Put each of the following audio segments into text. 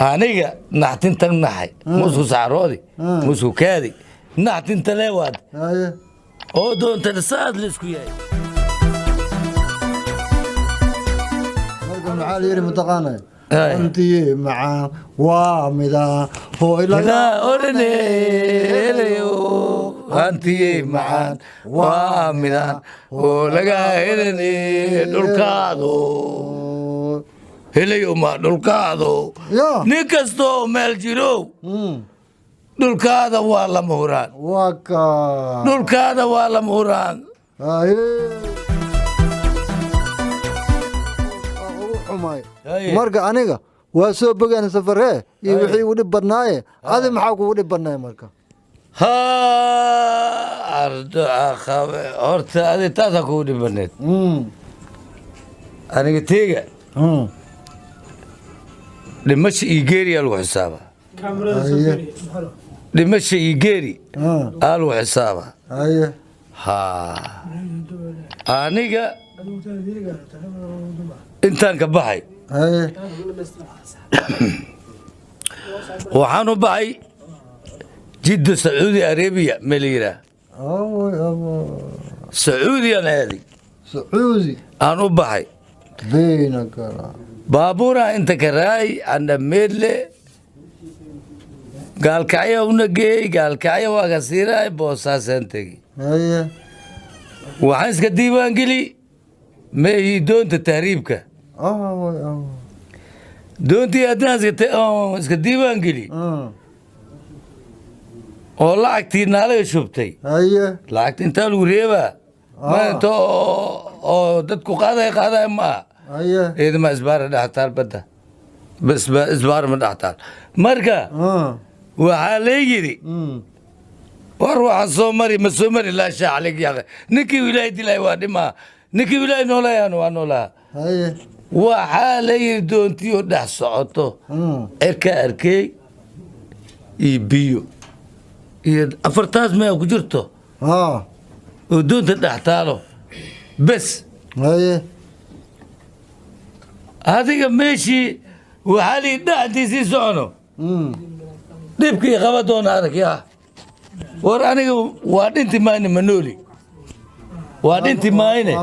aniga naxtintan nahay musu saarodi musu kaadi naxtinta leewad oo doonta saad la isku yahay marka maxaa yiri mutaqaanay antii macaan waa mida hooyada orne leeyo antii macaan waa mida oo laga helane dhulkaado helayo ma dhulkaado nin kastoo meel jiro dhulkaada waa lama huraan waka dhulkaada waa lama huraan marka aniga waa soo bogaan safaree iyo wixii u dhib badnaaye adi maxaa kugu dhib badnaay marka ha ardo akhawe horta adi taasa kugu dhib badneed aniga teega dhimasha iyo geeri aa lagu xisaaba dhimasha iyo geeri aa lagu xisaaba ha aniga intaan ka baxay waxaan u baxay jidda sacuudi arabiya ma la yidhaah sacuudiyaan aaday sacuudi aan u baxay baabuuraa inta ka raay ana meedle gaalkacyo una geey gaalkacyo waa ka siiraay boosaasaan tegi waxaan iska diiwaan geli meehii doonta tahriibka doontii haddaan iska diiwaan geli oo lacagtii naalaga shubtay lacagta intaa lagu reebaa ma inta oo dadku qaadaya ma aha ciidama isbaara dhextaal badda isbaar ma dhextaal marka waxaa lee yidhi war waxaan soo mari ma soo mari laa shaa calayk yaaqe ninkii ilaahay dilay waa dhimaa ninkii ilaahay noolayaan waa noolaa waxaa la yidhi doontii oo dhex socoto cirka arkey iyo biyo iyo afartaas mea ku jirto oo doonta dhex taalo bes adiga meeshii waxaa lii dhexdiisii socono dhibkii qaba doona aragyaa war aniga waa dhinti mayne ma nooli waa dhinti mayne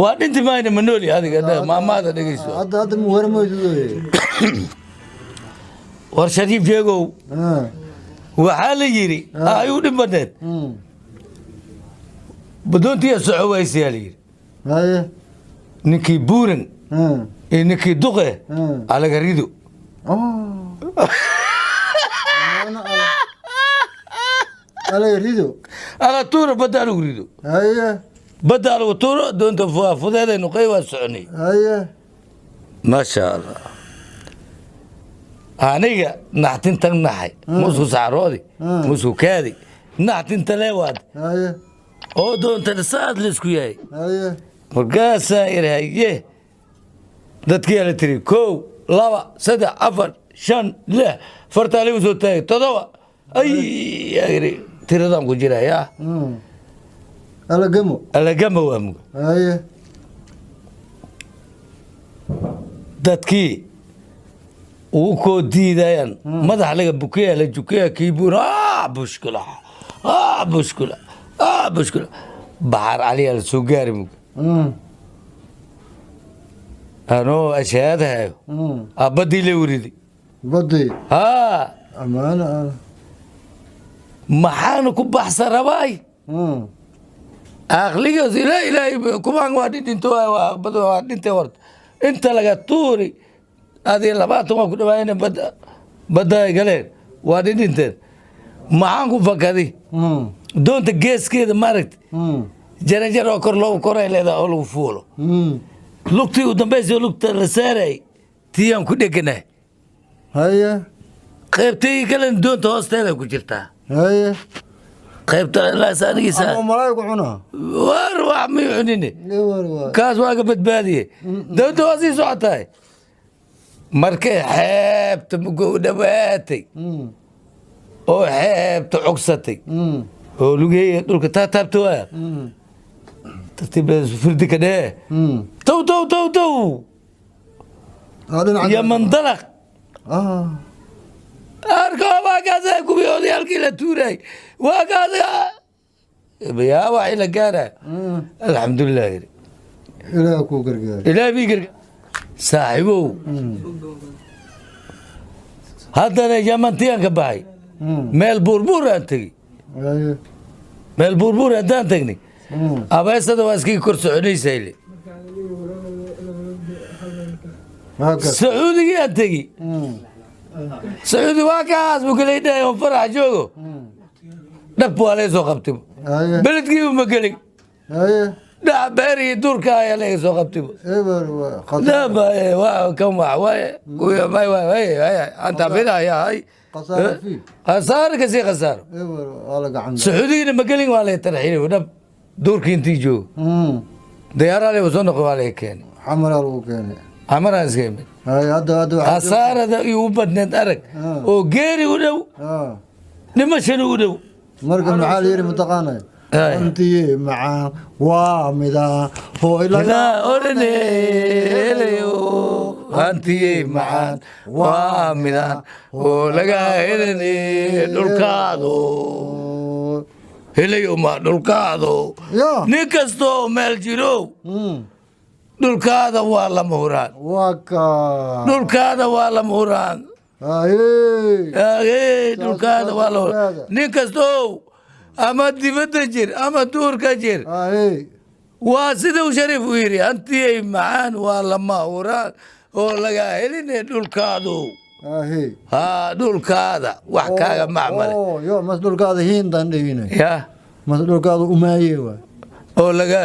waa dhinti mayne ma nooli adiga maamaada dhegeyso war shariif jeegow waxaa la yidhi ayuu dhib badneed badoontiya soco waysayaa la yidhi ninkii buuran iyo ninkii duqe alaga rido ala tuuro badda alagu rido badda alagu tuuro doonta fudeedaynu qey waa soconay maasha allah aniga naxtintan nahay musku saarodi musku kaadi naxtinta leewaad oo doonta saad la isku yahay markaasaa irhaye dadkii ala tiri 1 2 3 4 5 6 fartaa lagu soo taagay 7 ay yiri tiradan ku jiraya alagamo waa muga dadkii uu ko diidayaan madax laga bukeeya la jukeeya kiibura bushkula bahar ali al soo gaari muga أنا أشهدها أبدي لي وريدي بدي أمانة محانو كبحث رباي أخليك لا إله كمان وادين انتوا وابدوا وادين تورد انت لقى طوري هذه اللبات ما كنا باين بدا قالين وادين انت معاكم فكري دون تجيس كده ماركت جرى أكر لو كره إلى هذا أولو فولو lugtii u dambaysa lugta la saaray tiyaan ku dheganaa qaybtay kale doonta hoosteeda ku jirtaa qaybta laasaanigiisa malaaygu cunaa war wax ma cunine kaas waa ka badbaadiye doonta waa sii socotaay markay xeebta mugo dhawaatay oo xeebta cogsatay oo lugeeya dhulka taataabta waa ترتيب فردي كده تو يا منطلق arko waa kaasa kubiyoodii halkii la tuuray waa kaasa yaa waxay la gaaraya alxamdulilah yiri ilaah kuu gargaar ilaah bii gargaar saaxiibow haddana yamantiyan ka baxay meel buurbuur aan tegi meel buurbuur haddaan tegnay abeesada waa iskaga kor soconaysaa ile sacuudigii aan tegi sacuudi waa kaas bugelay dhahay on farax joogo dhab waa laga soo qabtay beledkiiba ma gelin dhac beerigii duurka ayaa laga soo qabtay kan waaye anta filayaa hay khasaaro kasii khasaaro sacuudigiina ma gelin waa laga tarxiilay dhab duurkii intii joogo diyaaraa laga soo noqo waa laga keenay xamaraa lagu keenay xamaraa iska imid khasaarada igu badneed arag oo geeri u dhow dhimashana u dhow marka maxaa la yidhi mataqaanay antiye macaan waa midaan hooylaodhanelayo antiye macaan waa midaan oo laga helane dhulkaado helayo ma dhulkaado nin kastoo meel jiro dhulkaada waa lama huraan dhulkaada waa lama huraan dhulkaada waa la huraan nin kastoo ama dibadda jir ama duurka jir waa sida uu shariif u yidhi antiyay macaan waa lama huraan oo laga heline dhulkaadu dhulkaada wax kaaga macmale mas dhulkaada hiindan dhehina ya mas dhulkaada umaaye waay oo laga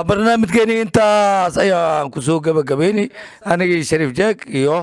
barnaamijkeeni intaas ayaan ku soo gabagabaynay anigii shariif jaag iyo